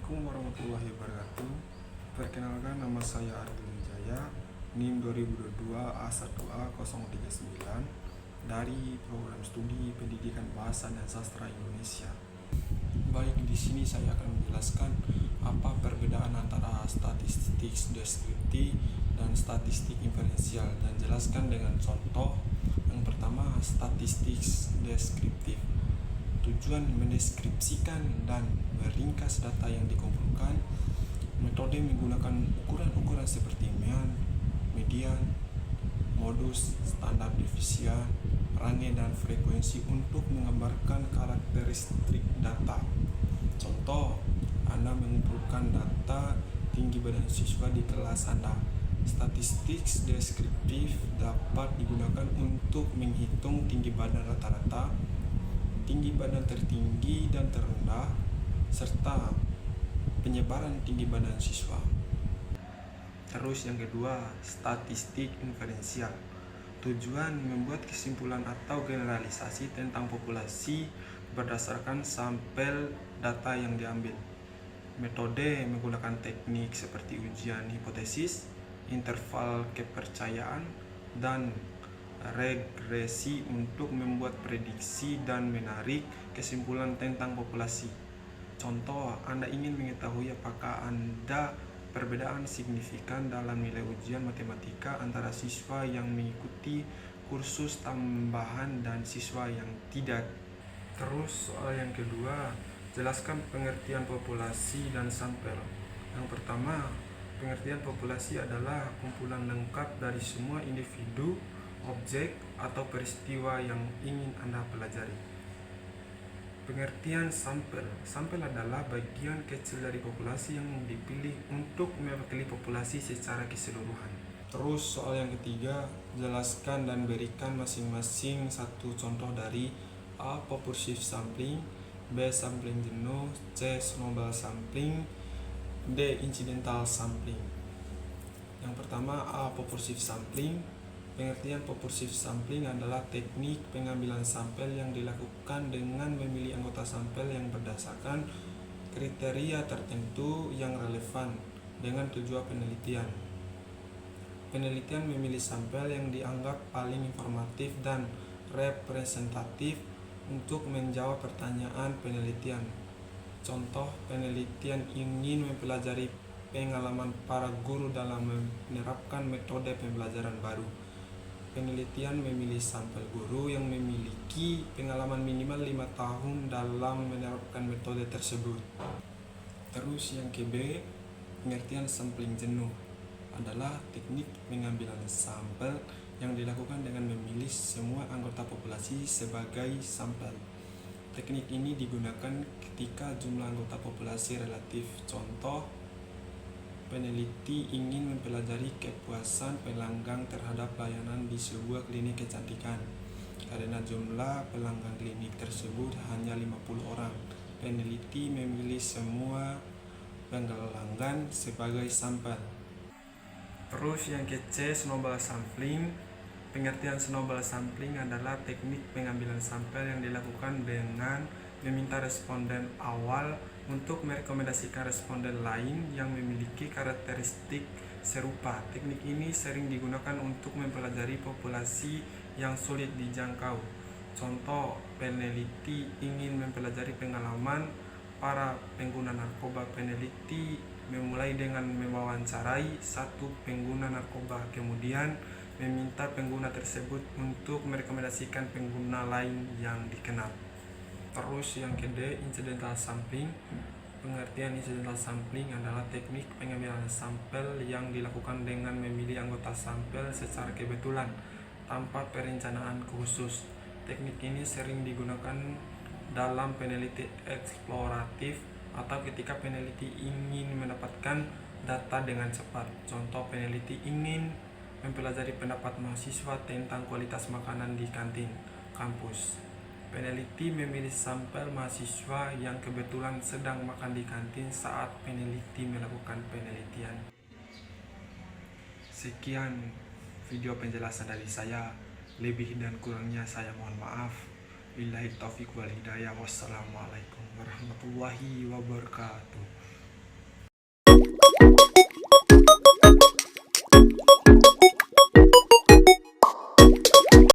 Assalamualaikum warahmatullahi wabarakatuh. Perkenalkan, nama saya Arjun Wijaya, NIM 2022 A1A039 dari Program Studi Pendidikan Bahasa dan Sastra Indonesia. Baik, di sini saya akan menjelaskan apa perbedaan antara statistik deskriptif dan statistik inferensial, dan jelaskan dengan contoh. Yang pertama, statistik deskriptif. Tujuan mendeskripsikan dan meringkas data yang dikumpulkan. Metode menggunakan ukuran-ukuran seperti median, modus, standar deviasi, range, dan frekuensi untuk menggambarkan karakteristik data. Contoh, Anda mengumpulkan data tinggi badan siswa di kelas Anda. Statistik deskriptif dapat digunakan untuk menghitung tinggi badan rata-rata, tinggi badan tertinggi dan terendah, serta penyebaran tinggi badan siswa. Terus yang kedua, statistik inferensial. Tujuan membuat kesimpulan atau generalisasi tentang populasi berdasarkan sampel data yang diambil. Metode menggunakan teknik seperti ujian hipotesis, interval kepercayaan, dan regresi untuk membuat prediksi dan menarik kesimpulan tentang populasi. Contoh, Anda ingin mengetahui apakah ada perbedaan signifikan dalam nilai ujian matematika antara siswa yang mengikuti kursus tambahan dan siswa yang tidak. Terus soal yang kedua, jelaskan pengertian populasi dan sampel. Yang pertama, pengertian populasi adalah kumpulan lengkap dari semua individu, objek, atau peristiwa yang ingin Anda pelajari. Pengertian sampel. Sampel adalah bagian kecil dari populasi yang dipilih untuk mewakili populasi secara keseluruhan. Terus soal yang ketiga, jelaskan dan berikan masing-masing satu contoh dari A. Purposive sampling, B. Sampling jenuh, C. Snowball sampling, D. Incidental sampling. Yang pertama, A. Purposive sampling. Pengertian purposive sampling adalah teknik pengambilan sampel yang dilakukan dengan memilih anggota sampel yang berdasarkan kriteria tertentu yang relevan dengan tujuan penelitian. Penelitian memilih sampel yang dianggap paling informatif dan representatif untuk menjawab pertanyaan penelitian. Contoh, penelitian ingin mempelajari pengalaman para guru dalam menerapkan metode pembelajaran baru. Penelitian memilih sampel guru yang memiliki pengalaman minimal 5 tahun dalam menerapkan metode tersebut. Terus yang ke-B, pengertian sampling jenuh adalah teknik pengambilan sampel yang dilakukan dengan memilih semua anggota populasi sebagai sampel. Teknik ini digunakan ketika jumlah anggota populasi relatif. Contoh, peneliti ingin mempelajari kepuasan pelanggan terhadap layanan di sebuah klinik kecantikan. Karena jumlah pelanggan klinik tersebut hanya 50 orang, peneliti memilih semua pelanggan sebagai sampel. Terus yang ke-C, snowball sampling. Pengertian snowball sampling adalah teknik pengambilan sampel yang dilakukan dengan meminta responden awal untuk merekomendasikan responden lain yang memiliki karakteristik serupa. Teknik ini sering digunakan untuk mempelajari populasi yang sulit dijangkau. Contoh, peneliti ingin mempelajari pengalaman para pengguna narkoba. Peneliti memulai dengan mewawancarai satu pengguna narkoba, kemudian meminta pengguna tersebut untuk merekomendasikan pengguna lain yang dikenal. Terus yang ke-D, incidental sampling. Pengertian incidental sampling adalah teknik pengambilan sampel yang dilakukan dengan memilih anggota sampel secara kebetulan tanpa perencanaan khusus. Teknik ini sering digunakan dalam peneliti eksploratif atau ketika peneliti ingin mendapatkan data dengan cepat. Contoh, peneliti ingin mempelajari pendapat mahasiswa tentang kualitas makanan di kantin kampus. Peneliti memilih sampel mahasiswa yang kebetulan sedang makan di kantin saat peneliti melakukan penelitian. Sekian video penjelasan dari saya. Lebih dan kurangnya saya mohon maaf. Billahi taufiq wal hidayah. Wassalamualaikum warahmatullahi wabarakatuh.